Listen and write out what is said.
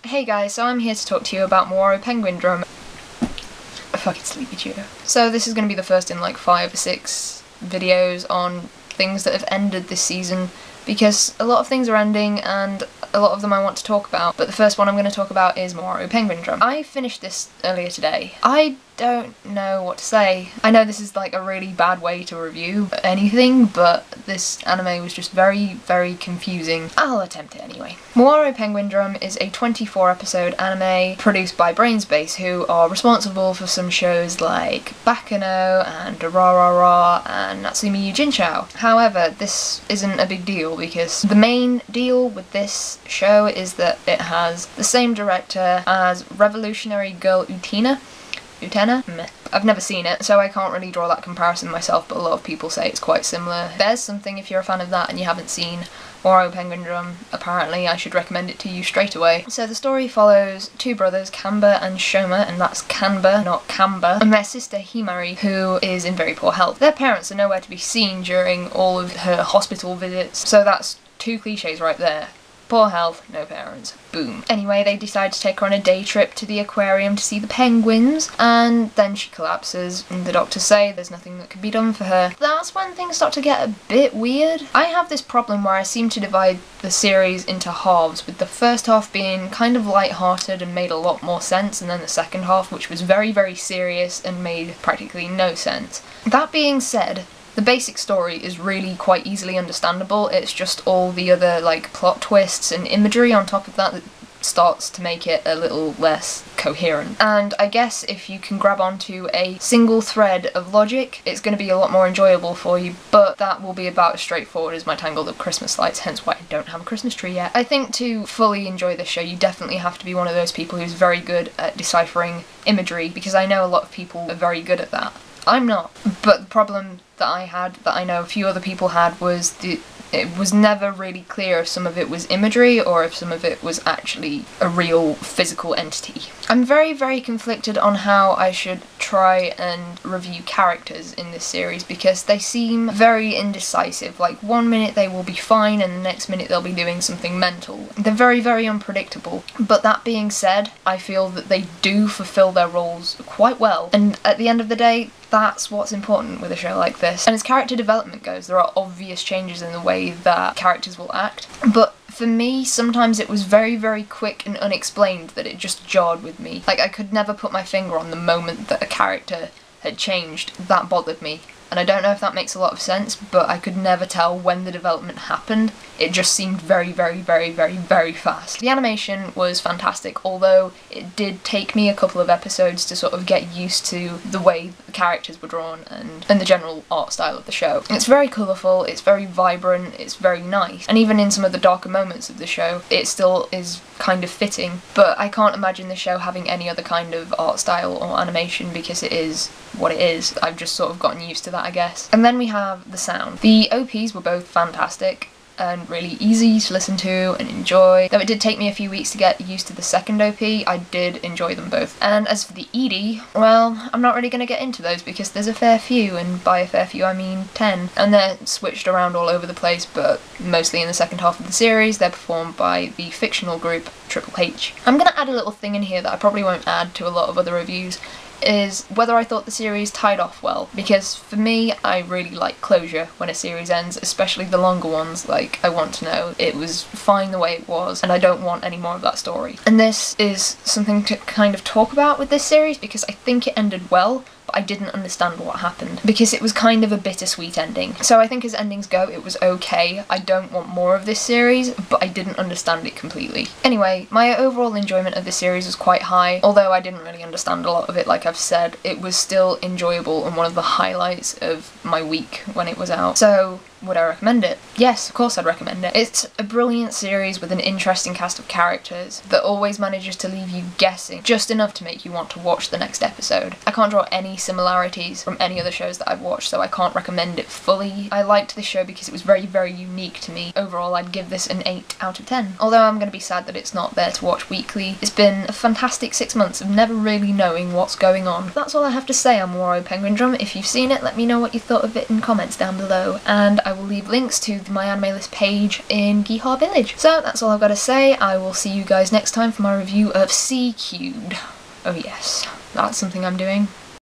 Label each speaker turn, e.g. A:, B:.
A: Hey guys, so I'm here to talk to you about Mawaru Penguindrum. A fucking sleepy cheetah. So this is going to be the first in like 5 or 6 videos on things that have ended this season, because a lot of things are ending and a lot of them I want to talk about, but the first one I'm going to talk about is Mawaru Penguindrum. I finished this earlier today. I don't know what to say. I know this is like a really bad way to review anything, but this anime was just very, very confusing. I'll attempt it anyway. Mawaru Penguindrum is a 24 episode anime produced by Brainspace, who are responsible for some shows like Bakano and Ra Ra Ra and Natsumi Yujinchou. However, this isn't a big deal because the main deal with this show is that it has the same director as Revolutionary Girl Utena? Meh. I've never seen it, so I can't really draw that comparison myself, but a lot of people say it's quite similar. There's something if you're a fan of that and you haven't seen Mawaru Penguindrum, apparently I should recommend it to you straight away. So the story follows 2 brothers, Kamba and Shoma, and that's Kanba, not Kamba, and their sister Himari, who is in very poor health. Their parents are nowhere to be seen during all of her hospital visits, so that's 2 cliches right there. Poor health, no parents. Boom. Anyway, they decide to take her on a day trip to the aquarium to see the penguins, and then she collapses, and the doctors say there's nothing that can be done for her. That's when things start to get a bit weird. I have this problem where I seem to divide the series into halves, with the first half being kind of light-hearted and made a lot more sense, and then the second half, which was very, very serious and made practically no sense. That being said, the basic story is really quite easily understandable. It's just all the other like plot twists and imagery on top of that starts to make it a little less coherent. And I guess if you can grab onto a single thread of logic, it's going to be a lot more enjoyable for you, but that will be about as straightforward as my tangled up Christmas lights, hence why I don't have a Christmas tree yet. I think to fully enjoy this show, you definitely have to be one of those people who's very good at deciphering imagery, because I know a lot of people are very good at that. I'm not. But the problem that I had, that I know a few other people had, was it was never really clear if some of it was imagery or if some of it was actually a real physical entity. I'm very, very conflicted on how I should try and review characters in this series, because they seem very indecisive. Like, one minute they will be fine and the next minute they'll be doing something mental. They're very, very unpredictable. But that being said, I feel that they do fulfill their roles quite well, and at the end of the day, that's what's important with a show like this. And as character development goes, there are obvious changes in the way that characters will act, but for me, sometimes it was very, very quick and unexplained that it just jarred with me. Like, I could never put my finger on the moment that a character had changed. That bothered me. And I don't know if that makes a lot of sense, but I could never tell when the development happened. It just seemed very, very, very, very, very fast. The animation was fantastic, although it did take me a couple of episodes to sort of get used to the way the characters were drawn and the general art style of the show. It's very colourful, it's very vibrant, it's very nice, and even in some of the darker moments of the show, it still is kind of fitting, but I can't imagine the show having any other kind of art style or animation because it is what it is. I've just sort of gotten used to that, I guess. And then we have the sound. The OPs were both fantastic and really easy to listen to and enjoy. Though it did take me a few weeks to get used to the second OP, I did enjoy them both. And as for the ED, well, I'm not really going to get into those because there's a fair few, and by a fair few I mean 10. And they're switched around all over the place, but mostly in the second half of the series. They're performed by the fictional group Triple H. I'm going to add a little thing in here that I probably won't add to a lot of other reviews, is whether I thought the series tied off well, because for me, I really like closure when a series ends, especially the longer ones. Like, I want to know it was fine the way it was, and I don't want any more of that story. And this is something to kind of talk about with this series, because I think it ended well, but I didn't understand what happened, because it was kind of a bittersweet ending. So I think as endings go, it was okay. I don't want more of this series, but I didn't understand it completely. Anyway, my overall enjoyment of this series was quite high. Although I didn't really understand a lot of it, like I've said, it was still enjoyable and one of the highlights of my week when it was out. So, would I recommend it? Yes, of course I'd recommend it. It's a brilliant series with an interesting cast of characters that always manages to leave you guessing just enough to make you want to watch the next episode. I can't draw any similarities from any other shows that I've watched, so I can't recommend it fully. I liked this show because it was very, very unique to me. Overall, I'd give this an 8 out of 10. Although I'm going to be sad that it's not there to watch weekly. It's been a fantastic 6 months of never really knowing what's going on. That's all I have to say on Mawaru Penguindrum. If you've seen it, let me know what you thought of it in comments down below, and I will leave links to my anime list page in Gihar Village. So that's all I've got to say. I will see you guys next time for my review of C Cubed. Oh yes, that's something I'm doing.